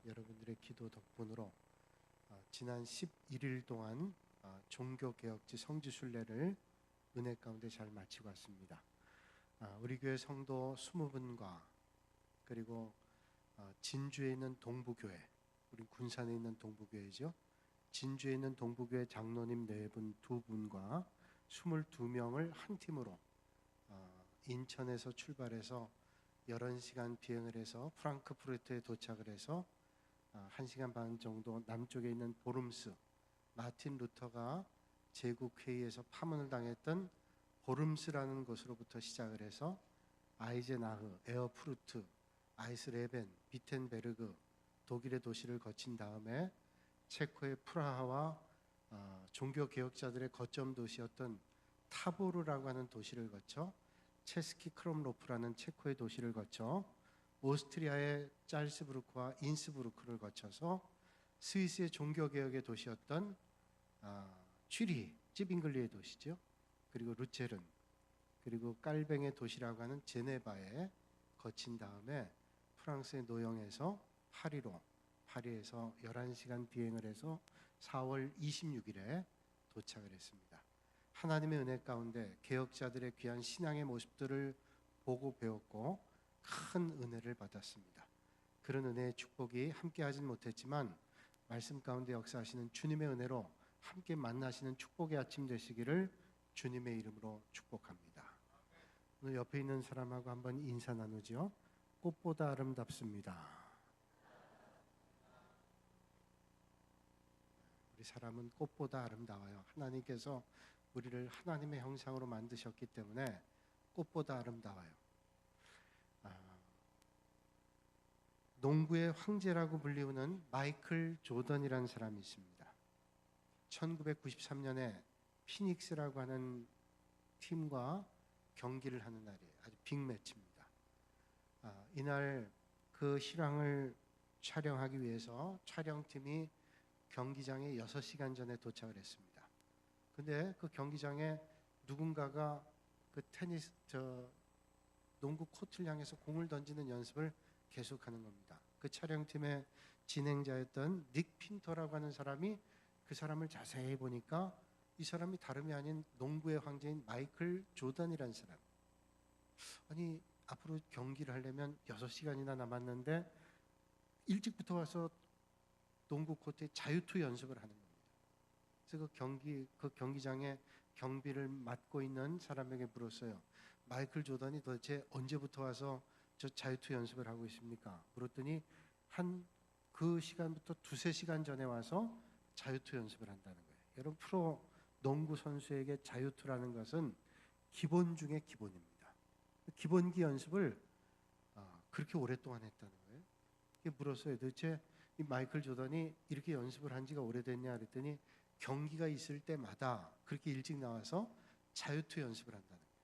여러분들의 기도 덕분으로 지난 11일 동안 종교개혁지 성지순례를 은혜 가운데 잘 마치고 왔습니다. 우리 교회 성도 20분과 그리고 진주에 있는 동부교회, 우리 군산에 있는 동부교회죠. 진주에 있는 동부교회 장로님 4분, 2분과 22명을 한 팀으로 인천에서 출발해서 11시간 비행을 해서 프랑크푸르트에 도착을 해서 1시간 반 정도 남쪽에 있는 보름스, 마틴 루터가 제국회의에서 파문을 당했던 보름스라는 곳으로부터 시작을 해서 아이젠하흐, 에어푸르트, 아이스레벤, 비텐베르그, 독일의 도시를 거친 다음에 체코의 프라하와 종교개혁자들의 거점 도시였던 타보르라고 하는 도시를 거쳐 체스키 크롬로프라는 체코의 도시를 거쳐 오스트리아의 짤스부르크와 인스부르크를 거쳐서 스위스의 종교개혁의 도시였던 취리히, 찌빙글리의 도시죠. 그리고 루체른, 그리고 깔뱅의 도시라고 하는 제네바에 거친 다음에 프랑스의 노영에서 파리에서 11시간 비행을 해서 4월 26일에 도착을 했습니다. 하나님의 은혜 가운데 개혁자들의 귀한 신앙의 모습들을 보고 배웠고 큰 은혜를 받았습니다. 그런 은혜의 축복이 함께 하진 못했지만 말씀 가운데 역사하시는 주님의 은혜로 함께 만나시는 축복의 아침 되시기를 주님의 이름으로 축복합니다. 오늘 옆에 있는 사람하고 한번 인사 나누죠. 꽃보다 아름답습니다. 우리 사람은 꽃보다 아름다워요. 하나님께서 우리를 하나님의 형상으로 만드셨기 때문에 꽃보다 아름다워요. 농구의 황제라고 불리우는 마이클 조던이라는 사람이 있습니다. 1993년에 피닉스라고 하는 팀과 경기를 하는 날이에요. 아주 빅매치입니다. 이날 그 실황을 촬영하기 위해서 촬영팀이 경기장에 6시간 전에 도착을 했습니다. 근데 그 경기장에 누군가가 그 농구 코트를 향해서 공을 던지는 연습을 계속하는 겁니다. 그 촬영팀의 진행자였던 닉 핀터라고 하는 사람이 그 사람을 자세히 보니까 이 사람이 다름이 아닌 농구의 황제인 마이클 조던이라는 사람. 아니, 앞으로 경기를 하려면 6시간이나 남았는데 일찍부터 와서 농구 코트에 자유투 연습을 하는 겁니다. 그래서 그 경기장에 경비를 맡고 있는 사람에게 물었어요. 마이클 조던이 도대체 언제부터 와서 저 자유투 연습을 하고 있습니까? 물었더니 그 시간부터 2-3시간 전에 와서 자유투 연습을 한다는 거예요. 여러분, 프로 농구 선수에게 자유투라는 것은 기본 중에 기본입니다. 기본기 연습을 그렇게 오랫동안 했다는 거예요. 물었어요. 도대체 이 마이클 조던이 이렇게 연습을 한 지가 오래됐냐 그랬더니 경기가 있을 때마다 그렇게 일찍 나와서 자유투 연습을 한다는 거예요.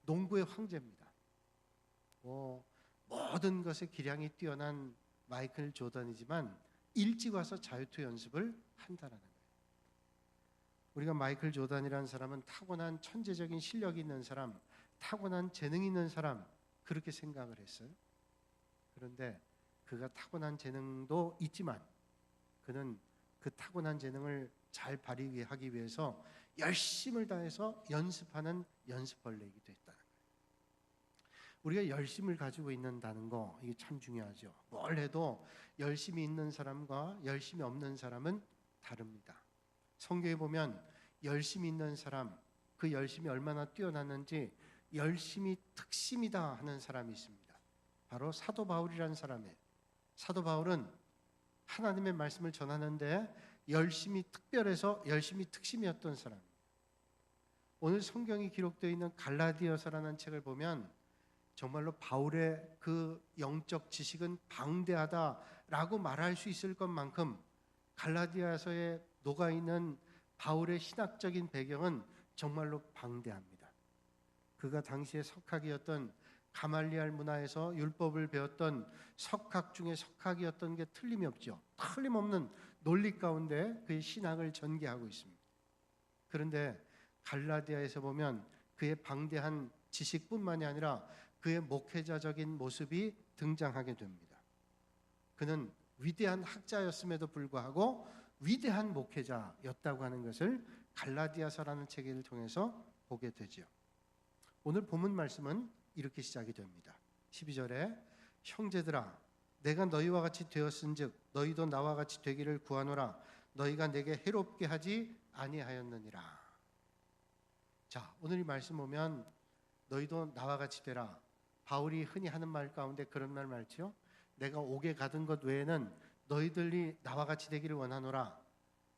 농구의 황제입니다. 모든 것에 기량이 뛰어난 마이클 조던이지만 일찍 와서 자유투 연습을 한다는 거예요. 우리가 마이클 조던이라는 사람은 타고난 천재적인 실력이 있는 사람, 타고난 재능이 있는 사람, 그렇게 생각을 했어요. 그런데 그가 타고난 재능도 있지만 그는 그 타고난 재능을 잘 발휘하기 위해서 열심을 다해서 연습하는 연습벌레이기도 했다는 거예요. 우리가 열심을 가지고 있는다는 거, 이게 참 중요하죠. 뭘 해도 열심히 있는 사람과 열심히 없는 사람은 다릅니다. 성경에 보면 열심히 있는 사람, 그 열심이 얼마나 뛰어났는지 열심히 특심이다 하는 사람이 있습니다. 바로 사도 바울이라는 사람이에요. 사도 바울은 하나님의 말씀을 전하는데 열심히 특별해서 열심히 특심이었던 사람입니다. 오늘 성경이 기록되어 있는 갈라디아서라는 책을 보면 정말로 바울의 그 영적 지식은 방대하다라고 말할 수 있을 것만큼 갈라디아서에 녹아있는 바울의 신학적인 배경은 정말로 방대합니다. 그가 당시에 석학이었던 가말리알 문화에서 율법을 배웠던 석학 중에 석학이었던 게 틀림이 없죠. 틀림없는 논리 가운데 그의 신학을 전개하고 있습니다. 그런데 갈라디아에서 보면 그의 방대한 지식뿐만이 아니라 그의 목회자적인 모습이 등장하게 됩니다. 그는 위대한 학자였음에도 불구하고 위대한 목회자였다고 하는 것을 갈라디아서라는 책을 통해서 보게 되죠. 오늘 본문 말씀은 이렇게 시작이 됩니다. 12절에 형제들아 내가 너희와 같이 되었은즉 너희도 나와 같이 되기를 구하노라. 너희가 내게 해롭게 하지 아니하였느니라. 자, 오늘 이 말씀 보면 너희도 나와 같이 되라. 바울이 흔히 하는 말 가운데 그런 말 많죠. 내가 옥에 가둔 것 외에는 너희들이 나와 같이 되기를 원하노라.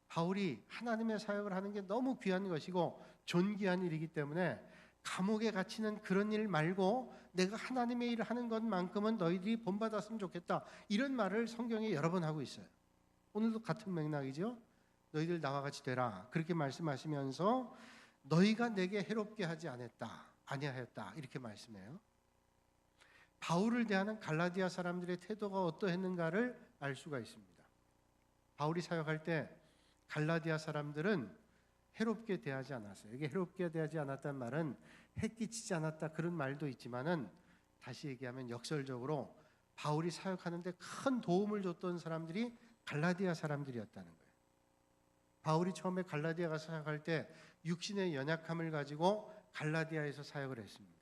바울이 하나님의 사역을 하는 게 너무 귀한 것이고 존귀한 일이기 때문에 감옥에 갇히는 그런 일 말고 내가 하나님의 일을 하는 것만큼은 너희들이 본받았으면 좋겠다. 이런 말을 성경에 여러 번 하고 있어요. 오늘도 같은 맥락이죠. 너희들 나와 같이 되라. 그렇게 말씀하시면서 너희가 내게 해롭게 하지 아니하였다. 이렇게 말씀해요. 바울을 대하는 갈라디아 사람들의 태도가 어떠했는가를 알 수가 있습니다. 바울이 사역할 때 갈라디아 사람들은 해롭게 대하지 않았어요. 이게 해롭게 대하지 않았다는 말은 해끼치지 않았다 그런 말도 있지만은 다시 얘기하면 역설적으로 바울이 사역하는데 큰 도움을 줬던 사람들이 갈라디아 사람들이었다는 거예요. 바울이 처음에 갈라디아 가서 사역할 때 육신의 연약함을 가지고 갈라디아에서 사역을 했습니다.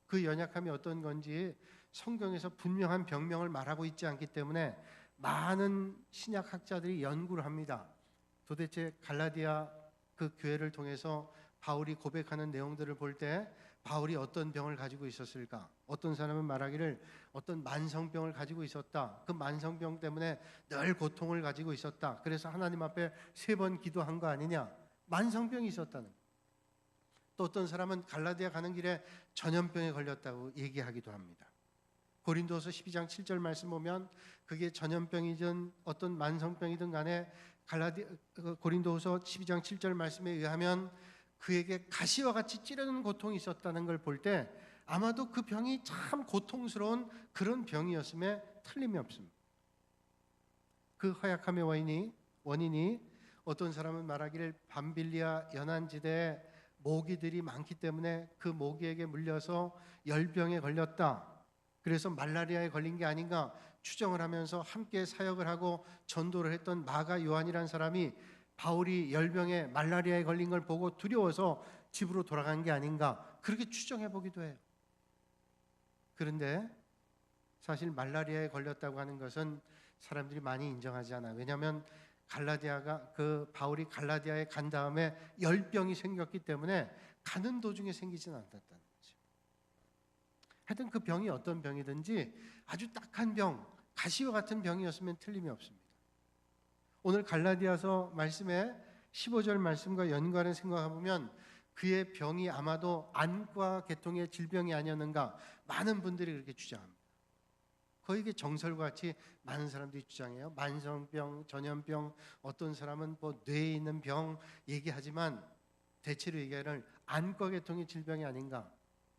그 연약함이 어떤 건지 성경에서 분명한 병명을 말하고 있지 않기 때문에 많은 신약 학자들이 연구를 합니다. 도대체 갈라디아 그 교회를 통해서 바울이 고백하는 내용들을 볼 때 바울이 어떤 병을 가지고 있었을까? 어떤 사람은 말하기를 어떤 만성병을 가지고 있었다. 그 만성병 때문에 늘 고통을 가지고 있었다. 그래서 하나님 앞에 3번 기도한 거 아니냐? 만성병이 있었다는 거예요. 또 어떤 사람은 갈라디아 가는 길에 전염병에 걸렸다고 얘기하기도 합니다. 고린도서 12장 7절 말씀 보면 그게 전염병이든 어떤 만성병이든 간에 고린도서 12장 7절 말씀에 의하면 그에게 가시와 같이 찌르는 고통이 있었다는 걸 볼 때 아마도 그 병이 참 고통스러운 그런 병이었음에 틀림이 없습니다. 그 허약함의 원인이 어떤 사람은 말하기를 밤빌리아 연안지대에 모기들이 많기 때문에 그 모기에게 물려서 열병에 걸렸다. 그래서 말라리아에 걸린 게 아닌가 추정을 하면서 함께 사역을 하고 전도를 했던 마가 요한이라는 사람이 바울이 열병에 말라리아에 걸린 걸 보고 두려워서 집으로 돌아간 게 아닌가 그렇게 추정해 보기도 해요. 그런데 사실 말라리아에 걸렸다고 하는 것은 사람들이 많이 인정하지 않아요. 왜냐하면 바울이 갈라디아에 간 다음에 열병이 생겼기 때문에 가는 도중에 생기진 않았다는 거죠. 하여튼 그 병이 어떤 병이든지 아주 딱한 병, 가시와 같은 병이었으면 틀림이 없습니다. 오늘 갈라디아서 말씀에 15절 말씀과 연관해 생각해보면 그의 병이 아마도 안과 계통의 질병이 아니었는가 많은 분들이 그렇게 주장합니다. 거의 이게 정설과 같이 많은 사람들이 주장해요. 만성병, 전염병, 어떤 사람은 뭐 뇌에 있는 병 얘기하지만 대체로 얘기하는 안과 계통의 질병이 아닌가.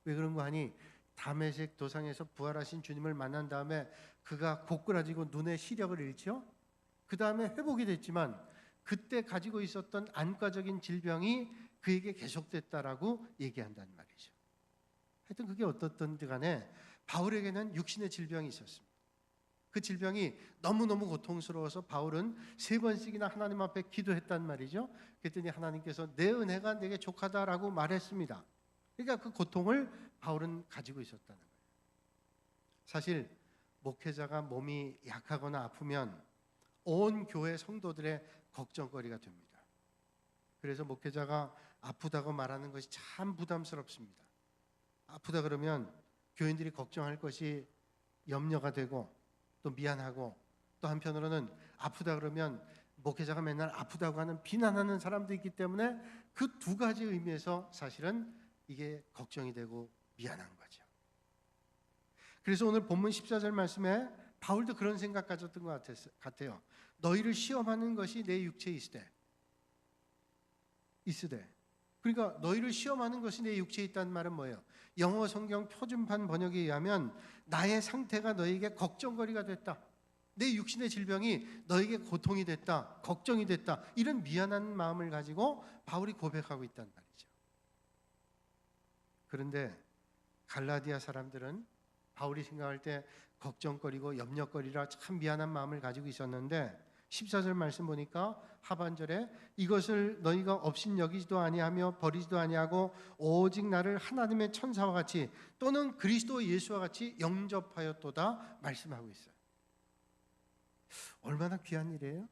왜 그런 거 하니 다메섹 도상에서 부활하신 주님을 만난 다음에 그가 고꾸라지고 눈의 시력을 잃죠. 그 다음에 회복이 됐지만 그때 가지고 있었던 안과적인 질병이 그에게 계속됐다라고 얘기한다는 말이죠. 하여튼 그게 어떻든 간에 바울에게는 육신의 질병이 있었습니다. 그 질병이 너무너무 고통스러워서 바울은 3번씩이나 하나님 앞에 기도했단 말이죠. 그랬더니 하나님께서 내 은혜가 내게 족하다라고 말했습니다. 그러니까 그 고통을 바울은 가지고 있었다는 거예요. 사실 목회자가 몸이 약하거나 아프면 온 교회 성도들의 걱정거리가 됩니다. 그래서 목회자가 아프다고 말하는 것이 참 부담스럽습니다. 아프다 그러면 교인들이 걱정할 것이 염려가 되고 또 미안하고 또 한편으로는 아프다 그러면 목회자가 맨날 아프다고 하는 비난하는 사람도 있기 때문에 그 2가지 의미에서 사실은 이게 걱정이 되고 미안한 거죠. 그래서 오늘 본문 14절 말씀에 바울도 그런 생각 가졌던 것 같아요. 너희를 시험하는 것이 내 육체에 있으되. 그러니까 너희를 시험하는 것이 내 육체에 있다는 말은 뭐예요? 영어 성경 표준판 번역에 의하면 나의 상태가 너에게 걱정거리가 됐다. 내 육신의 질병이 너에게 고통이 됐다. 걱정이 됐다. 이런 미안한 마음을 가지고 바울이 고백하고 있단 말이죠. 그런데 갈라디아 사람들은 바울이 생각할 때 걱정거리고 염려거리라 참 미안한 마음을 가지고 있었는데 14절 말씀 보니까 하반절에 이것을 너희가 업신여기지도 아니하며 버리지도 아니하고 오직 나를 하나님의 천사와 같이 또는 그리스도 예수와 같이 영접하였도다 말씀하고 있어요. 얼마나 귀한 일이에요?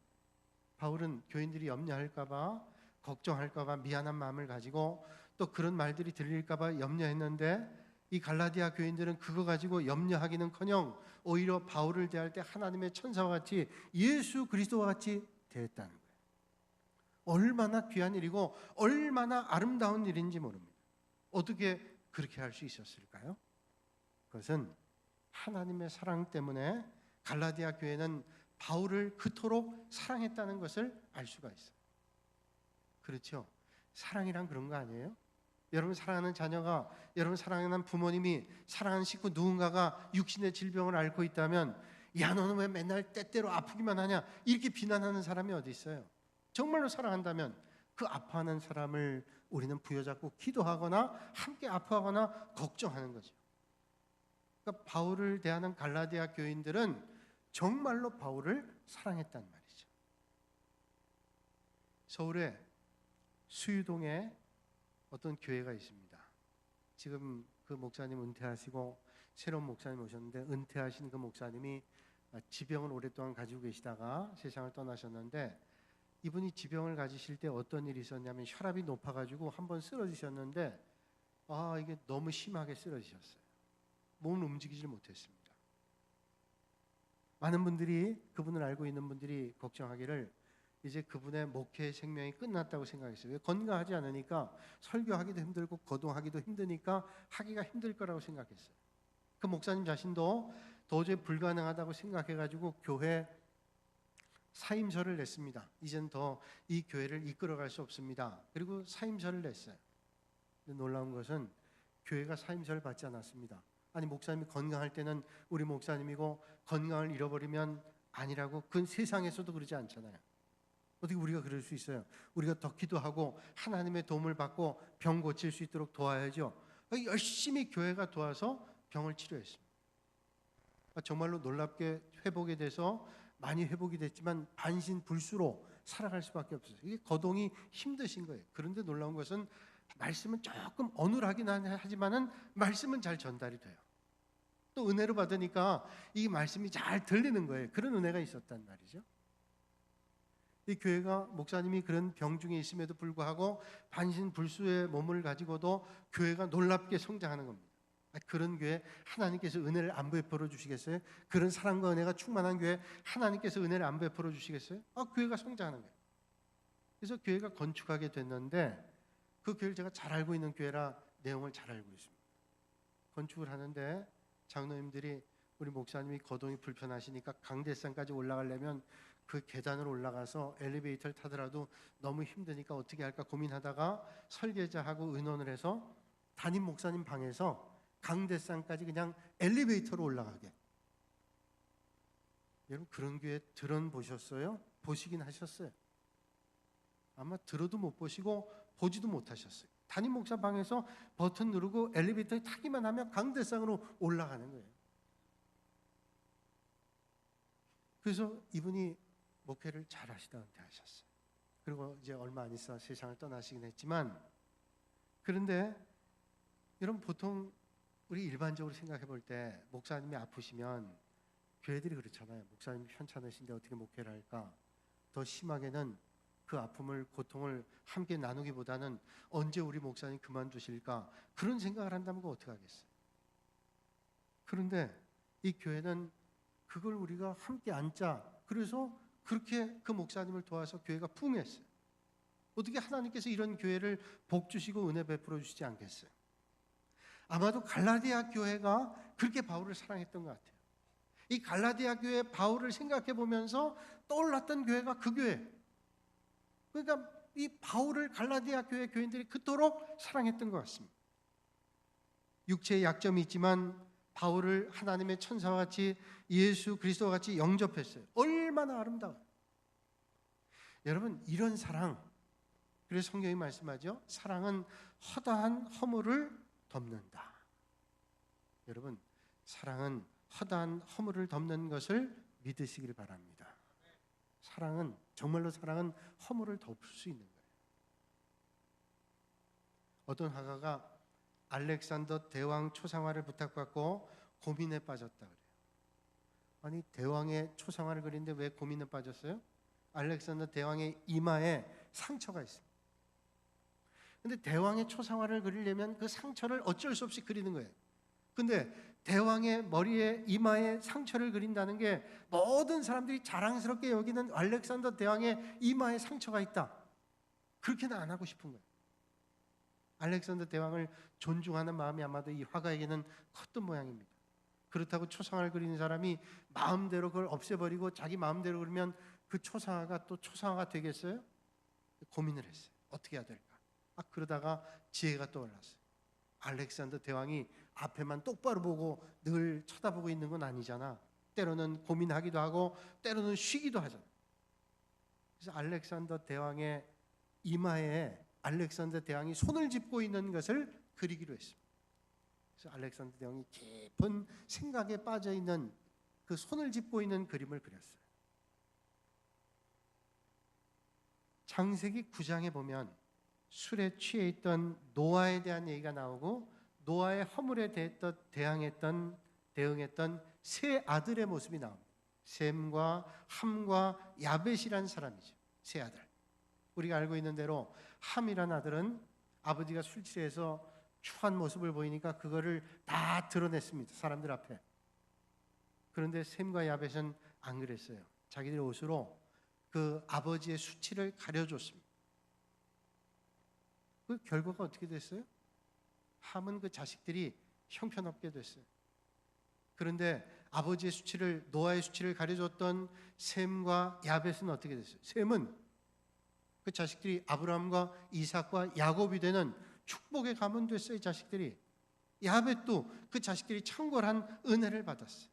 바울은 교인들이 염려할까 봐 걱정할까 봐 미안한 마음을 가지고 또 그런 말들이 들릴까 봐 염려했는데 이 갈라디아 교인들은 그거 가지고 염려하기는커녕 오히려 바울을 대할 때 하나님의 천사와 같이 예수 그리스도와 같이 대했다는 거예요. 얼마나 귀한 일이고 얼마나 아름다운 일인지 모릅니다. 어떻게 그렇게 할 수 있었을까요? 그것은 하나님의 사랑 때문에 갈라디아 교회는 바울을 그토록 사랑했다는 것을 알 수가 있어요. 그렇죠? 사랑이란 그런 거 아니에요? 여러분 사랑하는 자녀가, 여러분 사랑하는 부모님이, 사랑하는 식구 누군가가 육신의 질병을 앓고 있다면 야 너는 왜 맨날 때때로 아프기만 하냐 이렇게 비난하는 사람이 어디 있어요? 정말로 사랑한다면 그 아파하는 사람을 우리는 부여잡고 기도하거나 함께 아파하거나 걱정하는 거죠. 그러니까 바울을 대하는 갈라디아 교인들은 정말로 바울을 사랑했단 말이죠. 서울에 수유동에 어떤 교회가 있습니다. 지금 그 목사님 은퇴하시고 새로운 목사님 오셨는데 은퇴하신 그 목사님이 지병을 오랫동안 가지고 계시다가 세상을 떠나셨는데 이분이 지병을 가지실 때 어떤 일이 있었냐면 혈압이 높아가지고 한번 쓰러지셨는데 이게 너무 심하게 쓰러지셨어요. 몸을 움직이질 못했습니다. 많은 분들이 그분을 알고 있는 분들이 걱정하기를 이제 그분의 목회 생명이 끝났다고 생각했어요. 왜? 건강하지 않으니까 설교하기도 힘들고 거동하기도 힘드니까 하기가 힘들 거라고 생각했어요. 그 목사님 자신도 도저히 불가능하다고 생각해가지고 교회 사임서를 냈습니다. 이젠 더 이 교회를 이끌어갈 수 없습니다. 그리고 사임서를 냈어요. 근데 놀라운 것은 교회가 사임서를 받지 않았습니다. 아니 목사님이 건강할 때는 우리 목사님이고 건강을 잃어버리면 아니라고 그 세상에서도 그러지 않잖아요. 어떻게 우리가 그럴 수 있어요? 우리가 더 기도하고 하나님의 도움을 받고 병 고칠 수 있도록 도와야죠. 열심히 교회가 도와서 병을 치료했습니다. 정말로 놀랍게 회복이 돼서 많이 회복이 됐지만 반신불수로 살아갈 수밖에 없어요. 이게 거동이 힘드신 거예요. 그런데 놀라운 것은 말씀은 조금 어눌하긴 하지만은 말씀은 잘 전달이 돼요. 또 은혜로 받으니까 이 말씀이 잘 들리는 거예요. 그런 은혜가 있었단 말이죠. 이 교회가 목사님이 그런 병 중에 있음에도 불구하고 반신불수의 몸을 가지고도 교회가 놀랍게 성장하는 겁니다. 그런 교회 하나님께서 은혜를 안 베풀어 주시겠어요? 그런 사랑과 은혜가 충만한 교회 하나님께서 은혜를 안 베풀어 주시겠어요? 교회가 성장하는 거예요. 그래서 교회가 건축하게 됐는데 그 교회를 제가 잘 알고 있는 교회라 내용을 잘 알고 있습니다. 건축을 하는데 장로님들이 우리 목사님이 거동이 불편하시니까 강대상까지 올라가려면 그 계단을 올라가서 엘리베이터를 타더라도 너무 힘드니까 어떻게 할까 고민하다가 설계자하고 의논을 해서 담임 목사님 방에서 강대상까지 그냥 엘리베이터로 올라가게. 여러분 그런 교회 들어보셨어요? 보시긴 하셨어요? 아마 들어도 못 보시고 보지도 못하셨어요. 담임 목사 방에서 버튼 누르고 엘리베이터에 타기만 하면 강대상으로 올라가는 거예요. 그래서 이분이 목회를 잘 하시다 은퇴하셨어요. 그리고 이제 얼마 안 있어 세상을 떠나시긴 했지만 그런데 여러분 보통 우리 일반적으로 생각해 볼 때 목사님이 아프시면 교회들이 그렇잖아요. 목사님이 편찮으신데 어떻게 목회를 할까? 더 심하게는 그 아픔을 고통을 함께 나누기보다는 언제 우리 목사님 그만두실까? 그런 생각을 한다면 그거 어떻게 하겠어요? 그런데 이 교회는 그걸 우리가 함께 앉자. 그래서 그렇게 그 목사님을 도와서 교회가 부흥했어요. 어떻게 하나님께서 이런 교회를 복 주시고 은혜 베풀어 주시지 않겠어요? 아마도 갈라디아 교회가 그렇게 바울을 사랑했던 것 같아요. 이 갈라디아 교회 바울을 생각해 보면서 떠올랐던 교회가 그 교회. 그러니까 이 바울을 갈라디아 교회 교인들이 그토록 사랑했던 것 같습니다. 육체의 약점이 있지만 바울을 하나님의 천사와 같이 예수 그리스도와 같이 영접했어요. 얼마나 아름다워요. 여러분 이런 사랑, 그래서 성경이 말씀하죠. 사랑은 허다한 허물을 덮는다. 여러분 사랑은 허다한 허물을 덮는 것을 믿으시길 바랍니다. 사랑은, 정말로 사랑은 허물을 덮을 수 있는 거예요. 어떤 화가가 알렉산더 대왕 초상화를 부탁받고 고민에 빠졌다 그래요. 아니, 대왕의 초상화를 그리는데 왜 고민에 빠졌어요? 알렉산더 대왕의 이마에 상처가 있습니다. 근데 대왕의 초상화를 그리려면 그 상처를 어쩔 수 없이 그리는 거예요. 근데 대왕의 머리에, 이마에 상처를 그린다는 게 모든 사람들이 자랑스럽게 여기는 알렉산더 대왕의 이마에 상처가 있다, 그렇게는 안 하고 싶은 거예요. 알렉산더 대왕을 존중하는 마음이 아마도 이 화가에게는 컸던 모양입니다. 그렇다고 초상화를 그리는 사람이 마음대로 그걸 없애버리고 자기 마음대로 그리면 그 초상화가 또 초상화가 되겠어요? 고민을 했어요. 어떻게 해야 될까? 그러다가 지혜가 떠올랐어요. 알렉산더 대왕이 앞에만 똑바로 보고 늘 쳐다보고 있는 건 아니잖아. 때로는 고민하기도 하고 때로는 쉬기도 하잖아. 그래서 알렉산더 대왕의 이마에 알렉산더 대왕이 손을 짚고 있는 것을 그리기로 했습니다. 그래서 알렉산더 대왕이 깊은 생각에 빠져 있는 그 손을 짚고 있는 그림을 그렸어요. 창세기 9장에 보면 술에 취해 있던 노아에 대한 얘기가 나오고 노아의 허물에 대응했던 세 아들의 모습이 나옵니다. 셈과 함과 야벳이란 사람이죠. 세 아들. 우리가 알고 있는 대로 함이란 아들은 아버지가 술 취해서 추한 모습을 보이니까 그거를 다 드러냈습니다, 사람들 앞에. 그런데 셈과 야벳은 안 그랬어요. 자기들의 옷으로 그 아버지의 수치를 가려줬습니다. 그 결과가 어떻게 됐어요? 함은 그 자식들이 형편없게 됐어요. 그런데 아버지의 수치를, 노아의 수치를 가려줬던 셈과 야벳은 어떻게 됐어요? 셈은 그 자식들이 아브라함과 이삭과 야곱이 되는 축복의 가문 됐어요. 이 자식들이. 야벳도 그 자식들이 창궐한 은혜를 받았어요.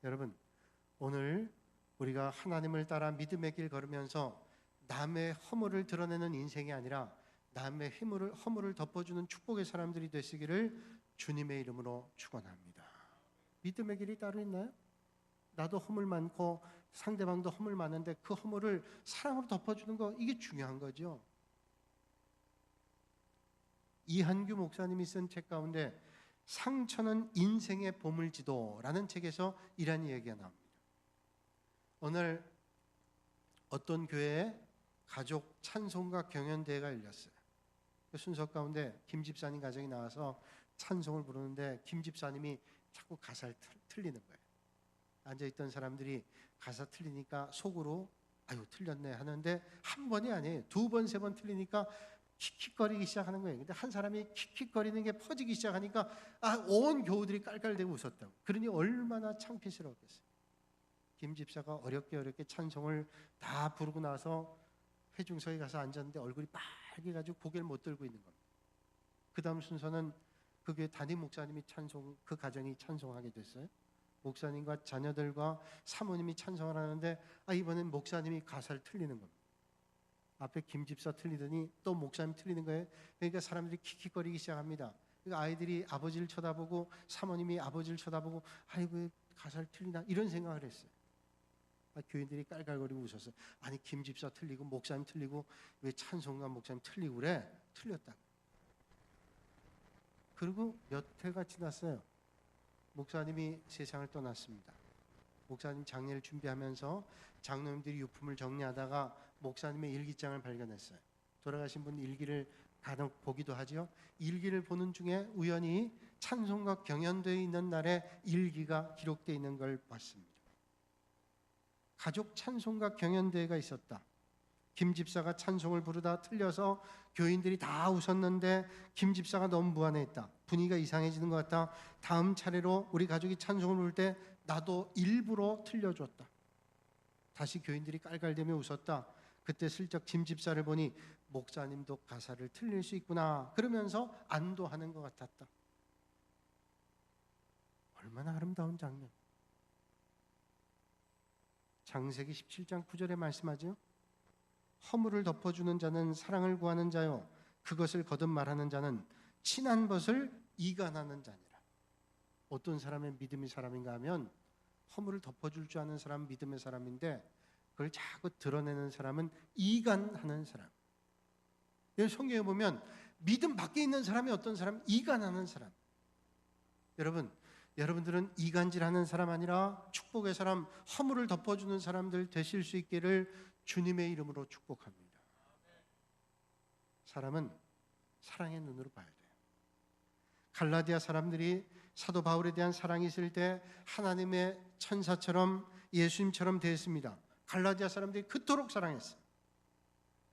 여러분, 오늘 우리가 하나님을 따라 믿음의 길 걸으면서 남의 허물을 드러내는 인생이 아니라 남의 허물을 덮어주는 축복의 사람들이 되시기를 주님의 이름으로 축원합니다. 믿음의 길이 따로 있나요? 나도 허물 많고 상대방도 허물 많은데 그 허물을 사랑으로 덮어주는 거, 이게 중요한 거죠. 이한규 목사님이 쓴 책 가운데 상처는 인생의 보물지도라는 책에서 이런 얘기가 나옵니다. 오늘 어떤 교회에 가족 찬송가 경연대회가 열렸어요. 그 순서 가운데 김 집사님 가정이 나와서 찬송을 부르는데 김 집사님이 자꾸 가사를 틀리는 거예요. 앉아있던 사람들이 가사 틀리니까 속으로 아유 틀렸네 하는데 한 번이 아니에요. 두 번, 세 번 틀리니까 킥킥거리기 시작하는 거예요. 근데 한 사람이 킥킥거리는 게 퍼지기 시작하니까 온 교우들이 깔깔대고 웃었다고. 그러니 얼마나 창피스러웠겠어요. 김 집사가 어렵게 찬송을 다 부르고 나서 회중석에 가서 앉았는데 얼굴이 빨개가지고 고개를 못 들고 있는 겁니다. 그 다음 순서는 그 교회 담임 목사님이 그 가정이 찬송하게 됐어요. 목사님과 자녀들과 사모님이 찬송을 하는데 이번엔 목사님이 가사를 틀리는 겁니다. 앞에 김 집사 틀리더니 또 목사님 틀리는 거예요. 그러니까 사람들이 킥킥거리기 시작합니다. 그러니까 아이들이 아버지를 쳐다보고 사모님이 아버지를 쳐다보고 왜 가사를 틀리나 이런 생각을 했어요. 교인들이 깔깔거리고 웃었어요. 아니 김 집사 틀리고 목사님 틀리고 왜 찬송가 목사님 틀리고 그래? 틀렸다. 그리고 몇 해가 지났어요. 목사님이 세상을 떠났습니다. 목사님 장례를 준비하면서 장로님들이 유품을 정리하다가 목사님의 일기장을 발견했어요. 돌아가신 분 일기를 간혹 보기도 하죠. 일기를 보는 중에 우연히 찬송가 경연대회 있는 날에 일기가 기록되어 있는 걸 봤습니다. 가족 찬송가 경연대회가 있었다. 김 집사가 찬송을 부르다 틀려서 교인들이 다 웃었는데 김 집사가 너무 무안해했다. 분위기가 이상해지는 것 같다. 다음 차례로 우리 가족이 찬송을 부를 때 나도 일부러 틀려줬다. 다시 교인들이 깔깔대며 웃었다. 그때 슬쩍 김 집사를 보니 목사님도 가사를 틀릴 수 있구나 그러면서 안도하는 것 같았다. 얼마나 아름다운 장면. 창세기 17장 9절에 말씀하죠. 허물을 덮어주는 자는 사랑을 구하는 자요 그것을 거듭 말하는 자는 친한 것을 이간하는 자니라. 어떤 사람의 믿음의 사람인가 하면 허물을 덮어줄 줄 아는 사람은 믿음의 사람인데 그걸 자꾸 드러내는 사람은 이간하는 사람. 성경에 보면 믿음 밖에 있는 사람이 어떤 사람? 이간하는 사람. 여러분들은 이간질하는 사람 아니라 축복의 사람, 허물을 덮어주는 사람들 되실 수 있기를 주님의 이름으로 축복합니다. 사람은 사랑의 눈으로 봐야 돼요. 갈라디아 사람들이 사도 바울에 대한 사랑이 있을 때 하나님의 천사처럼 예수님처럼 되었습니다. 갈라디아 사람들이 그토록 사랑했어요.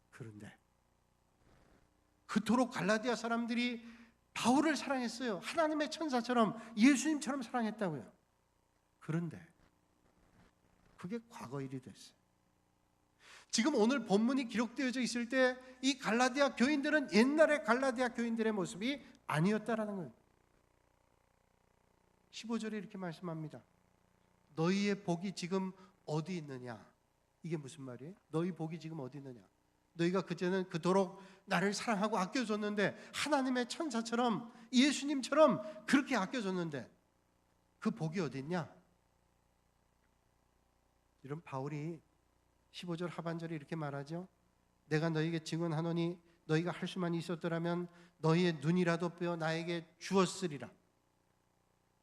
그런데 그토록 갈라디아 사람들이 바울을 사랑했어요. 하나님의 천사처럼 예수님처럼 사랑했다고요. 그런데 그게 과거 일이 됐어요. 지금 오늘 본문이 기록되어져 있을 때 이 갈라디아 교인들은 옛날의 갈라디아 교인들의 모습이 아니었다라는 거예요. 15절에 이렇게 말씀합니다. 너희의 복이 지금 어디 있느냐? 이게 무슨 말이에요? 너희 복이 지금 어디 있느냐? 너희가 그제는 그토록 나를 사랑하고 아껴줬는데, 하나님의 천사처럼 예수님처럼 그렇게 아껴줬는데 그 복이 어디 있냐? 이런 바울이 15절 하반절에 이렇게 말하죠. 내가 너희에게 증언하노니 너희가 할 수만 있었더라면 너희의 눈이라도 빼어 나에게 주었으리라.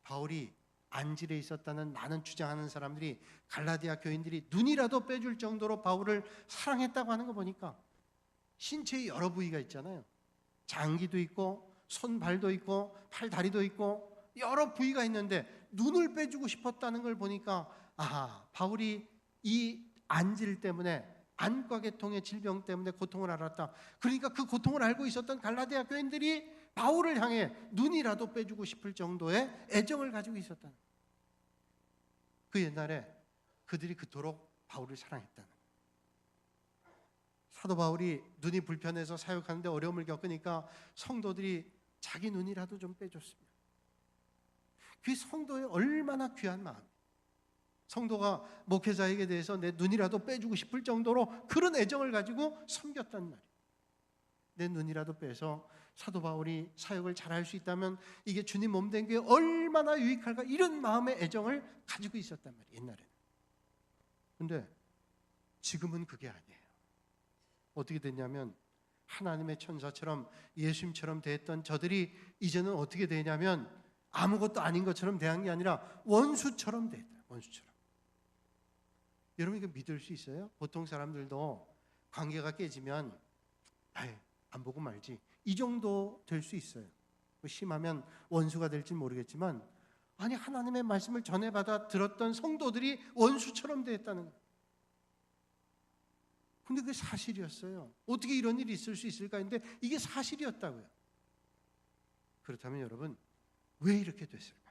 바울이 안질에 있었다는 많은 주장하는 사람들이, 갈라디아 교인들이 눈이라도 빼줄 정도로 바울을 사랑했다고 하는 거 보니까 신체의 여러 부위가 있잖아요. 장기도 있고 손, 발도 있고 팔, 다리도 있고 여러 부위가 있는데 눈을 빼주고 싶었다는 걸 보니까, 아하, 바울이 이 안질 때문에, 안과 계통의 질병 때문에 고통을 알았다. 그러니까 그 고통을 알고 있었던 갈라디아 교인들이 바울을 향해 눈이라도 빼주고 싶을 정도의 애정을 가지고 있었다. 그 옛날에 그들이 그토록 바울을 사랑했다는. 사도 바울이 눈이 불편해서 사역하는데 어려움을 겪으니까 성도들이 자기 눈이라도 좀 빼줬습니다. 그 성도의 얼마나 귀한 마음. 성도가 목회자에게 대해서 내 눈이라도 빼주고 싶을 정도로 그런 애정을 가지고 섬겼단 말이에요. 내 눈이라도 빼서 사도 바울이 사역을 잘할 수 있다면 이게 주님 몸된 게 얼마나 유익할까, 이런 마음의 애정을 가지고 있었단 말이에요, 옛날에는. 그런데 지금은 그게 아니에요. 어떻게 됐냐면 하나님의 천사처럼 예수님처럼 대했던 저들이 이제는 어떻게 되냐면 아무것도 아닌 것처럼 대한 게 아니라 원수처럼 대했다. 원수처럼. 여러분 이거 믿을 수 있어요? 보통 사람들도 관계가 깨지면 안 보고 말지, 이 정도 될 수 있어요. 심하면 원수가 될지 모르겠지만, 아니 하나님의 말씀을 전해받아 들었던 성도들이 원수처럼 대했다는 거예요. 근데 그게 사실이었어요. 어떻게 이런 일이 있을 수 있을까 했는데 이게 사실이었다고요. 그렇다면 여러분 왜 이렇게 됐을까요?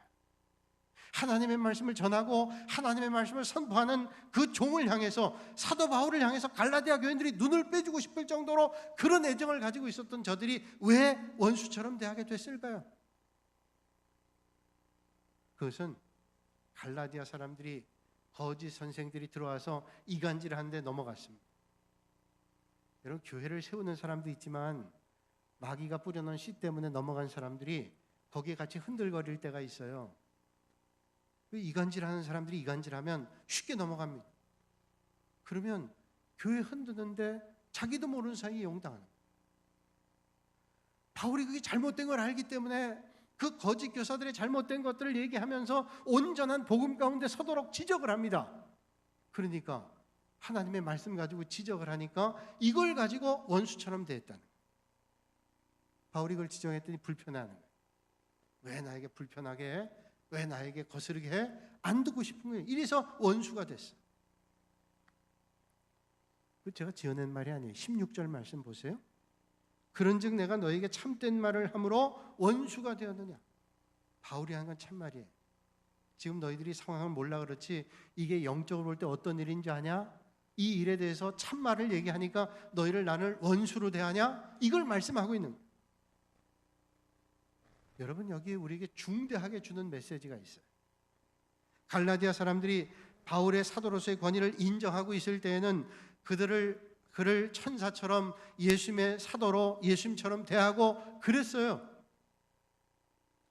하나님의 말씀을 전하고 하나님의 말씀을 선포하는 그 종을 향해서, 사도 바울을 향해서 갈라디아 교인들이 눈을 빼주고 싶을 정도로 그런 애정을 가지고 있었던 저들이 왜 원수처럼 대하게 됐을까요? 그것은 갈라디아 사람들이, 거짓 선생들이 들어와서 이간질하는데 넘어갔습니다. 여러분 교회를 세우는 사람도 있지만 마귀가 뿌려놓은 씨 때문에 넘어간 사람들이 거기에 같이 흔들거릴 때가 있어요. 이간질하는 사람들이 이간질하면 쉽게 넘어갑니다. 그러면 교회 흔드는데 자기도 모르는 사이에 용당하는 거예요. 바울이 그게 잘못된 걸 알기 때문에 그 거짓 교사들의 잘못된 것들을 얘기하면서 온전한 복음 가운데 서도록 지적을 합니다. 그러니까 하나님의 말씀 가지고 지적을 하니까 이걸 가지고 원수처럼 대했다는 거예요. 바울이 이걸 지적했더니 불편해하는 거예요. 왜 나에게 불편하게 해? 왜 나에게 거스르게 해? 안 듣고 싶은 거예요. 이래서 원수가 됐어요. 제가 지어낸 말이 아니에요. 16절 말씀 보세요. 그런즉 내가 너에게 참된 말을 함으로 원수가 되었느냐. 바울이 한 건 참말이에요. 지금 너희들이 상황을 몰라 그렇지 이게 영적으로 볼 때 어떤 일인지 아냐? 이 일에 대해서 참말을 얘기하니까 너희를 나를 원수로 대하냐? 이걸 말씀하고 있는 거예요. 여러분 여기에 우리에게 중대하게 주는 메시지가 있어요. 갈라디아 사람들이 바울의 사도로서의 권위를 인정하고 있을 때에는 그를 천사처럼 예수님의 사도로 예수님처럼 대하고 그랬어요.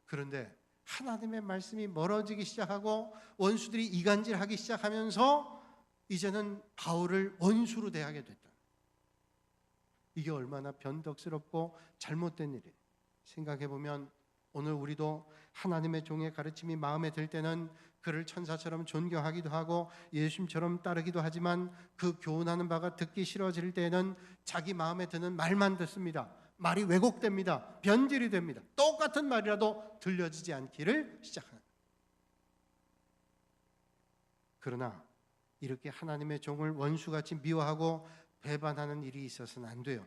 그런데 하나님의 말씀이 멀어지기 시작하고 원수들이 이간질하기 시작하면서 이제는 바울을 원수로 대하게 됐다. 이게 얼마나 변덕스럽고 잘못된 일이에요. 생각해보면 오늘 우리도 하나님의 종의 가르침이 마음에 들 때는 그를 천사처럼 존경하기도 하고 예수님처럼 따르기도 하지만 그 교훈하는 바가 듣기 싫어질 때에는 자기 마음에 드는 말만 듣습니다. 말이 왜곡됩니다. 변질이 됩니다. 똑같은 말이라도 들려지지 않기를 시작합니다. 그러나 이렇게 하나님의 종을 원수같이 미워하고 배반하는 일이 있어서는 안 돼요.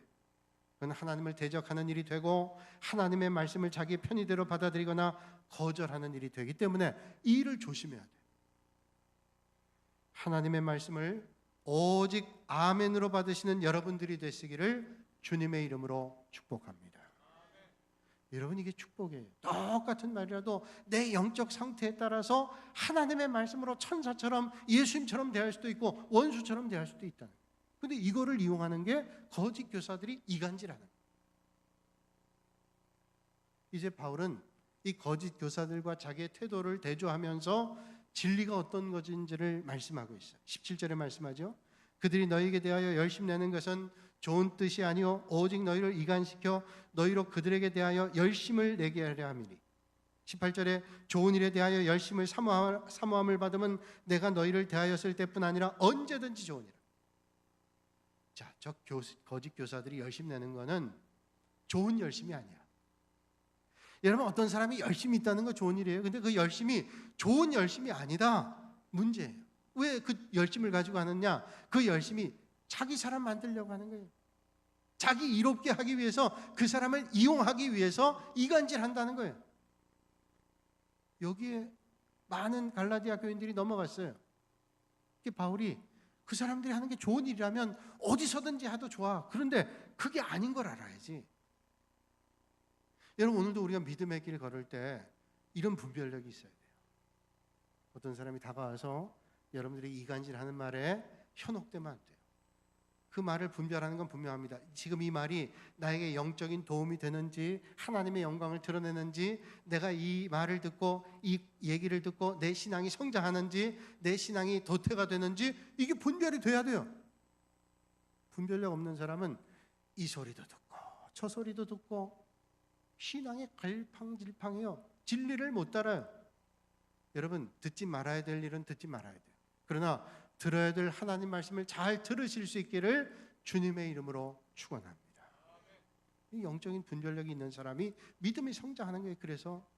그건 하나님을 대적하는 일이 되고 하나님의 말씀을 자기 편의대로 받아들이거나 거절하는 일이 되기 때문에 이 일을 조심해야 돼요. 하나님의 말씀을 오직 아멘으로 받으시는 여러분들이 되시기를 주님의 이름으로 축복합니다. 여러분, 이게 축복이에요. 똑같은 말이라도 내 영적 상태에 따라서 하나님의 말씀으로 천사처럼 예수님처럼 대할 수도 있고 원수처럼 대할 수도 있다는 거예요. 근데 이거를 이용하는 게 거짓 교사들이 이간질하는 거예요. 이제 바울은 이 거짓 교사들과 자기의 태도를 대조하면서 진리가 어떤 것인지를 말씀하고 있어요. 17절에 말씀하죠. 그들이 너희에게 대하여 열심내는 것은 좋은 뜻이 아니요 오직 너희를 이간시켜 너희로 그들에게 대하여 열심을 내게 하려 함이니. 18절에 좋은 일에 대하여 열심을 사모함을 받으면 내가 너희를 대하였을 때뿐 아니라 언제든지 좋은 일. 자, 저 거짓 교사들이 열심 내는 거는 좋은 열심이 아니야. 여러분, 어떤 사람이 열심히 있다는 거 좋은 일이에요. 근데 그 열심이 좋은 열심이 아니다. 문제예요. 왜 그 열심을 가지고 하느냐? 그 열심이 자기 사람 만들려고 하는 거예요. 자기 이롭게 하기 위해서, 그 사람을 이용하기 위해서 이간질한다는 거예요. 여기에 많은 갈라디아 교인들이 넘어갔어요. 바울이 그 사람들이 하는 게 좋은 일이라면 어디서든지 해도 좋아. 그런데 그게 아닌 걸 알아야지. 여러분, 오늘도 우리가 믿음의 길을 걸을 때 이런 분별력이 있어야 돼요. 어떤 사람이 다가와서 여러분들이 이간질하는 말에 현혹되면 안 돼요. 그 말을 분별하는 건 분명합니다. 지금 이 말이 나에게 영적인 도움이 되는지, 하나님의 영광을 드러내는지, 내가 이 말을 듣고 이 얘기를 듣고 내 신앙이 성장하는지, 내 신앙이 도태가 되는지, 이게 분별이 돼야 돼요. 분별력 없는 사람은 이 소리도 듣고 저 소리도 듣고 신앙이 갈팡질팡해요. 진리를 못 따라요. 여러분, 듣지 말아야 될 일은 듣지 말아야 돼요. 그러나 들어야 될 하나님 말씀을 잘 들으실 수 있기를 주님의 이름으로 축원합니다. 이 영적인 분별력이 있는 사람이 믿음이 성장하는 거예요. 그래서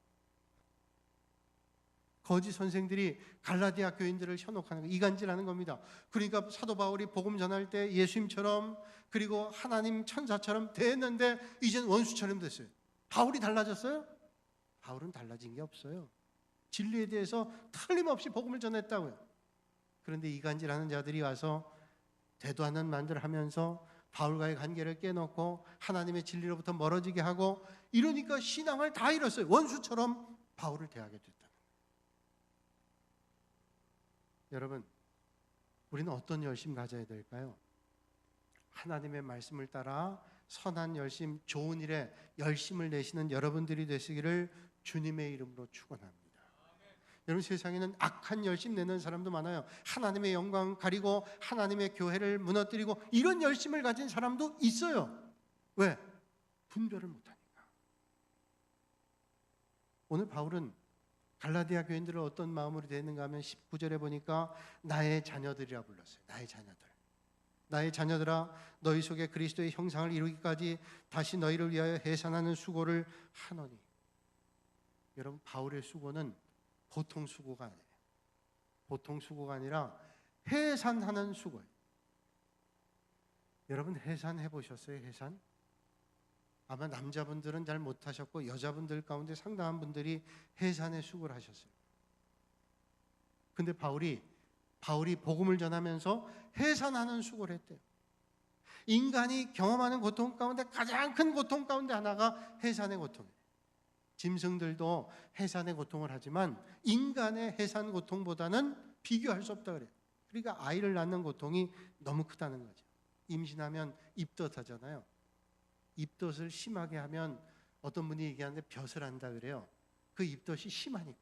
거짓 선생들이 갈라디아 교인들을 현혹하는 거예요. 이간질하는 겁니다. 그러니까 사도 바울이 복음 전할 때 예수님처럼, 그리고 하나님 천사처럼 됐는데 이젠 원수처럼 됐어요. 바울이 달라졌어요? 바울은 달라진 게 없어요. 진리에 대해서 틀림없이 복음을 전했다고요. 그런데 이간질하는 자들이 와서 되도 않는 말들을 하면서 바울과의 관계를 깨놓고 하나님의 진리로부터 멀어지게 하고, 이러니까 신앙을 다 잃었어요. 원수처럼 바울을 대하게 됐다는 거예요. 여러분, 우리는 어떤 열심 가져야 될까요? 하나님의 말씀을 따라 선한 열심, 좋은 일에 열심을 내시는 여러분들이 되시기를 주님의 이름으로 축원합니다. 여러분, 세상에는 악한 열심 내는 사람도 많아요. 하나님의 영광 가리고 하나님의 교회를 무너뜨리고 이런 열심을 가진 사람도 있어요. 왜? 분별을 못하니까. 오늘 바울은 갈라디아 교인들을 어떤 마음으로 대했는가 하면 19절에 보니까 나의 자녀들이라 불렀어요. 나의 자녀들. 나의 자녀들아, 너희 속에 그리스도의 형상을 이루기까지 다시 너희를 위하여 해산하는 수고를 하노니. 여러분, 바울의 수고는 보통 수고가 아니에요. 보통 수고가 아니라 해산하는 수고예요. 여러분, 해산해 보셨어요? 해산? 아마 남자분들은 잘 못하셨고 여자분들 가운데 상당한 분들이 해산의 수고를 하셨어요. 근데 바울이 복음을 전하면서 해산하는 수고를 했대요. 인간이 경험하는 고통 가운데 가장 큰 고통 가운데 하나가 해산의 고통이에요. 짐승들도 해산의 고통을 하지만 인간의 해산 고통보다는 비교할 수 없다 그래요. 그러니까 아이를 낳는 고통이 너무 크다는 거죠. 임신하면 입덧하잖아요. 입덧을 심하게 하면 어떤 분이 얘기하는데 벼슬 한다 그래요. 그 입덧이 심하니까.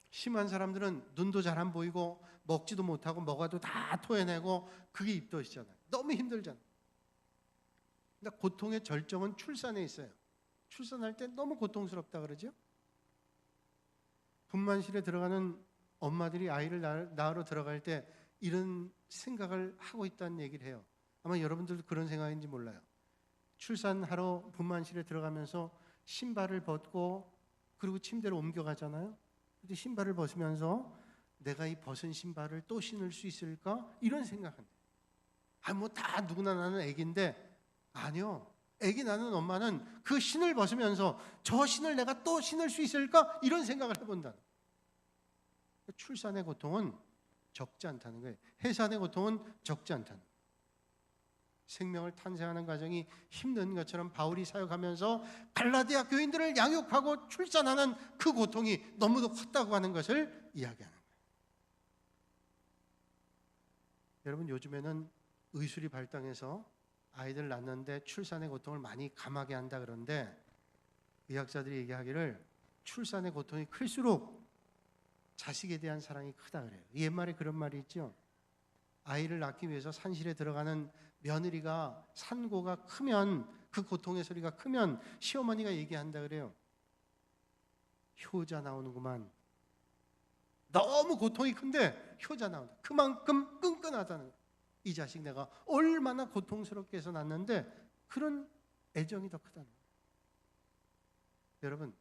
심한 사람들은 눈도 잘 안 보이고 먹지도 못하고 먹어도 다 토해내고 그게 입덧이잖아요. 너무 힘들잖아요. 근데 고통의 절정은 출산에 있어요. 출산할 때 너무 고통스럽다 그러죠. 분만실에 들어가는 엄마들이 아이를 낳으러 들어갈 때 이런 생각을 하고 있다는 얘기를 해요. 아마 여러분들도 그런 생각인지 몰라요. 출산하러 분만실에 들어가면서 신발을 벗고 그리고 침대로 옮겨가잖아요. 근데 신발을 벗으면서 내가 이 벗은 신발을 또 신을 수 있을까? 이런 생각한대. 뭐 다 누구나 나는 애기인데 아니요. 애기 낳는 엄마는 그 신을 벗으면서 저 신을 내가 또 신을 수 있을까? 이런 생각을 해본다. 출산의 고통은 적지 않다는 거예요. 해산의 고통은 적지 않다는 거예요. 생명을 탄생하는 과정이 힘든 것처럼 바울이 사역하면서 갈라디아 교인들을 양육하고 출산하는 그 고통이 너무도 컸다고 하는 것을 이야기하는 거예요. 여러분, 요즘에는 의술이 발달해서 아이들 낳는데 출산의 고통을 많이 감하게 한다 그러는데 의학자들이 얘기하기를 출산의 고통이 클수록 자식에 대한 사랑이 크다 그래요. 옛말에 그런 말이 있죠. 아이를 낳기 위해서 산실에 들어가는 며느리가 산고가 크면 그 고통의 소리가 크면 시어머니가 얘기한다 그래요. 효자 나오는구만. 너무 고통이 큰데 효자 나온다. 그만큼 끈끈하다는 거예요. 이 자식 내가 얼마나 고통스럽게 해서 낳는데 그런 애정이 더 크다는 거예요. 여러분,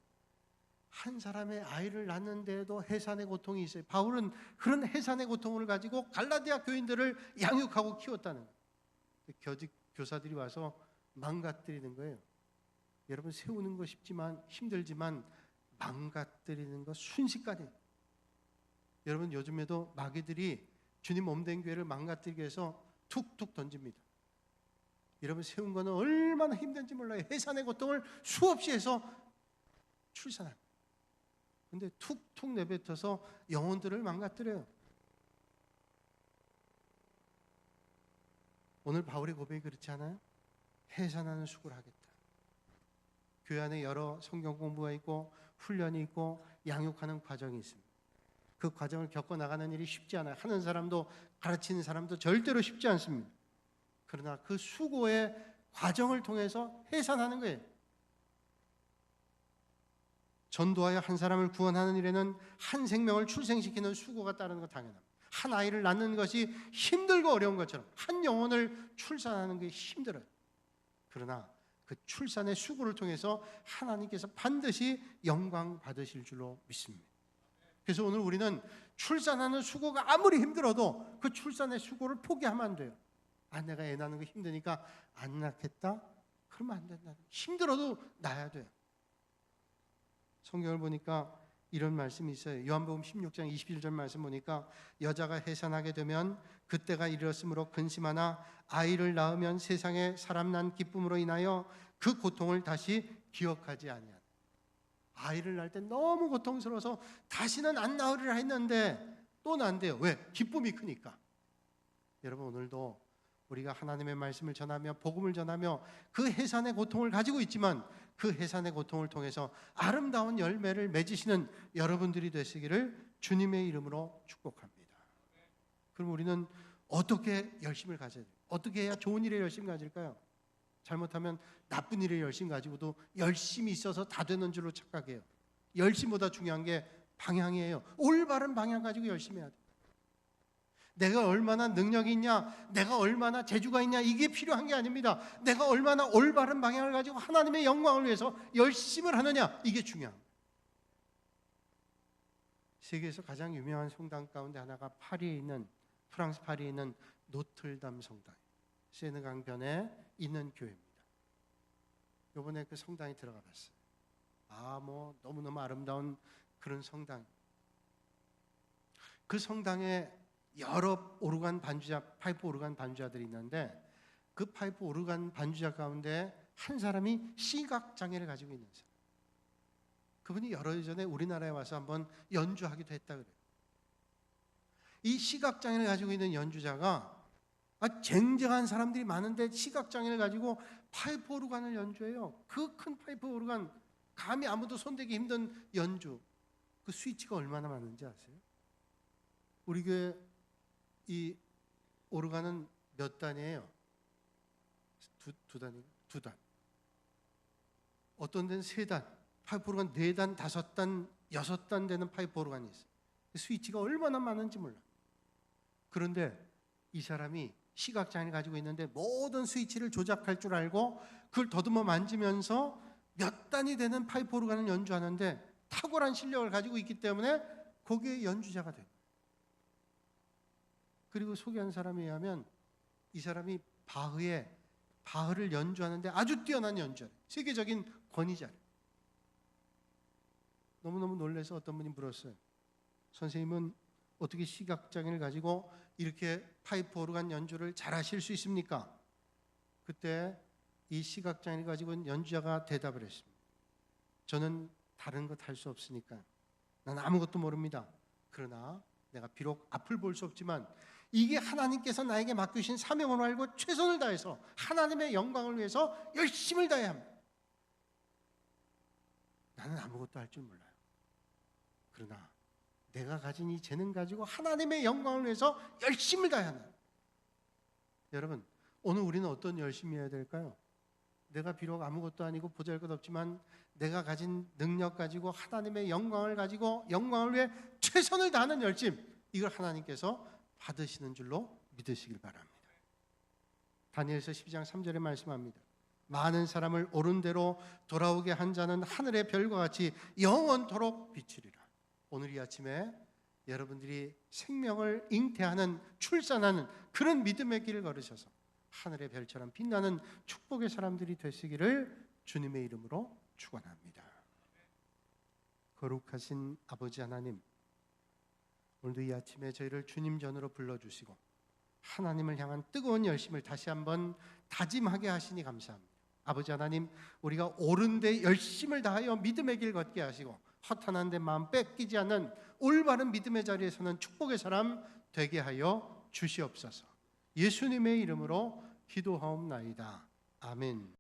한 사람의 아이를 낳는데도 해산의 고통이 있어요. 바울은 그런 해산의 고통을 가지고 갈라디아 교인들을 양육하고 키웠다는 거예요. 교직 교사들이 와서 망가뜨리는 거예요. 여러분, 세우는 거 쉽지만 힘들지만 망가뜨리는 거 순식간에. 여러분, 요즘에도 마귀들이 주님 몸된 교회를 망가뜨리기 위해서 툭툭 던집니다. 여러분, 세운 거는 얼마나 힘든지 몰라요. 해산의 고통을 수없이 해서 출산합니다. 근데 툭툭 내뱉어서 영혼들을 망가뜨려요. 오늘 바울의 고백이 그렇지 않아요? 해산하는 수고를 하겠다. 교회 안에 여러 성경 공부가 있고 훈련이 있고 양육하는 과정이 있습니다. 그 과정을 겪어나가는 일이 쉽지 않아요. 하는 사람도 가르치는 사람도 절대로 쉽지 않습니다. 그러나 그 수고의 과정을 통해서 해산하는 거예요. 전도하여 한 사람을 구원하는 일에는 한 생명을 출생시키는 수고가 따르는 거 당연합니다. 한 아이를 낳는 것이 힘들고 어려운 것처럼 한 영혼을 출산하는 게 힘들어요. 그러나 그 출산의 수고를 통해서 하나님께서 반드시 영광 받으실 줄로 믿습니다. 그래서 오늘 우리는 출산하는 수고가 아무리 힘들어도 그 출산의 수고를 포기하면 안 돼요. 내가 애 낳는 거 힘드니까 안 낳겠다? 그러면 안 된다. 힘들어도 낳아야 돼요. 성경을 보니까 이런 말씀이 있어요. 요한복음 16장 21절 말씀 보니까 여자가 해산하게 되면 그때가 이르렀으므로 근심하나 아이를 낳으면 세상에 사람 난 기쁨으로 인하여 그 고통을 다시 기억하지 아니하라. 아이를 낳을 때 너무 고통스러워서 다시는 안 낳으리라 했는데 또 낳는데요. 왜? 기쁨이 크니까. 여러분, 오늘도 우리가 하나님의 말씀을 전하며 복음을 전하며 그 해산의 고통을 가지고 있지만 그 해산의 고통을 통해서 아름다운 열매를 맺으시는 여러분들이 되시기를 주님의 이름으로 축복합니다. 그럼 우리는 어떻게 열심을 가져야 돼요? 어떻게 해야 좋은 일에 열심 가질까요? 잘못하면 나쁜 일에 열심 가지고도 열심이 있어서 다 되는 줄로 착각해요. 열심보다 중요한 게 방향이에요. 올바른 방향 가지고 열심히 해야 돼요. 내가 얼마나 능력이 있냐, 내가 얼마나 재주가 있냐, 이게 필요한 게 아닙니다. 내가 얼마나 올바른 방향을 가지고 하나님의 영광을 위해서 열심을 하느냐, 이게 중요합니다. 세계에서 가장 유명한 성당 가운데 하나가 파리에 있는, 프랑스 파리에 있는 노틀담 성당, 세느 강변에 있는 교회입니다. 이번에 그 성당에 들어가 봤어요. 너무너무 아름다운 그런 성당. 그 성당에 여러 오르간 반주자, 파이프 오르간 반주자들이 있는데 그 파이프 오르간 반주자 가운데 한 사람이 시각장애를 가지고 있는 사람. 그분이 여러 해 전에 우리나라에 와서 한번 연주하기도 했다 그래요. 이 시각장애를 가지고 있는 연주자가 쟁쟁한 사람들이 많은데 시각장애를 가지고 파이프 오르간을 연주해요. 그 큰 파이프 오르간, 감히 아무도 손대기 힘든 연주, 그 스위치가 얼마나 많은지 아세요? 우리 교회 이 오르간은 몇 단이에요? 두 단이에요? 두 단. 어떤 데는 세 단, 파이프 오르간 네 단, 다섯 단, 여섯 단 되는 파이프 오르간이 있어요. 스위치가 얼마나 많은지 몰라. 그런데 이 사람이 시각장애를 가지고 있는데 모든 스위치를 조작할 줄 알고 그걸 더듬어 만지면서 몇 단이 되는 파이프 오르간을 연주하는데 탁월한 실력을 가지고 있기 때문에 거기에 연주자가 돼요. 그리고 소개한 사람에 의하면 이 사람이 바흐를 연주하는데 아주 뛰어난 연주자, 세계적인 권위자래. 너무너무 놀라서 어떤 분이 물었어요. 선생님은 어떻게 시각장애를 가지고 이렇게 파이프 오르간 연주를 잘하실 수 있습니까? 그때 이 시각장애를 가지고 있는 연주자가 대답을 했습니다. 저는 다른 것 할 수 없으니까 난 아무것도 모릅니다. 그러나 내가 비록 앞을 볼 수 없지만 이게 하나님께서 나에게 맡기신 사명으로 알고 최선을 다해서 하나님의 영광을 위해서 열심을 다해야 합니다. 나는 아무것도 할 줄 몰라요. 그러나 내가 가진 이 재능 가지고 하나님의 영광을 위해서 열심을 다해야 합니다. 여러분, 오늘 우리는 어떤 열심히 해야 될까요? 내가 비록 아무것도 아니고 보잘것없지만 내가 가진 능력 가지고 하나님의 영광을 가지고 영광을 위해 최선을 다하는 열심, 이걸 하나님께서 받으시는 줄로 믿으시길 바랍니다. 다니엘서 12장 3절에 말씀합니다. 많은 사람을 옳은 대로 돌아오게 한 자는 하늘의 별과 같이 영원토록 비추리라. 오늘 이 아침에 여러분들이 생명을 잉태하는, 출산하는 그런 믿음의 길을 걸으셔서 하늘의 별처럼 빛나는 축복의 사람들이 되시기를 주님의 이름으로 축원합니다. 거룩하신 아버지 하나님, 오늘도 이 아침에 저희를 주님 전으로 불러주시고 하나님을 향한 뜨거운 열심을 다시 한번 다짐하게 하시니 감사합니다. 아버지 하나님, 우리가 옳은 데 열심을 다하여 믿음의 길 걷게 하시고 허탄한 데 마음 뺏기지 않는 올바른 믿음의 자리에 서는 축복의 사람 되게 하여 주시옵소서. 예수님의 이름으로 기도하옵나이다. 아멘.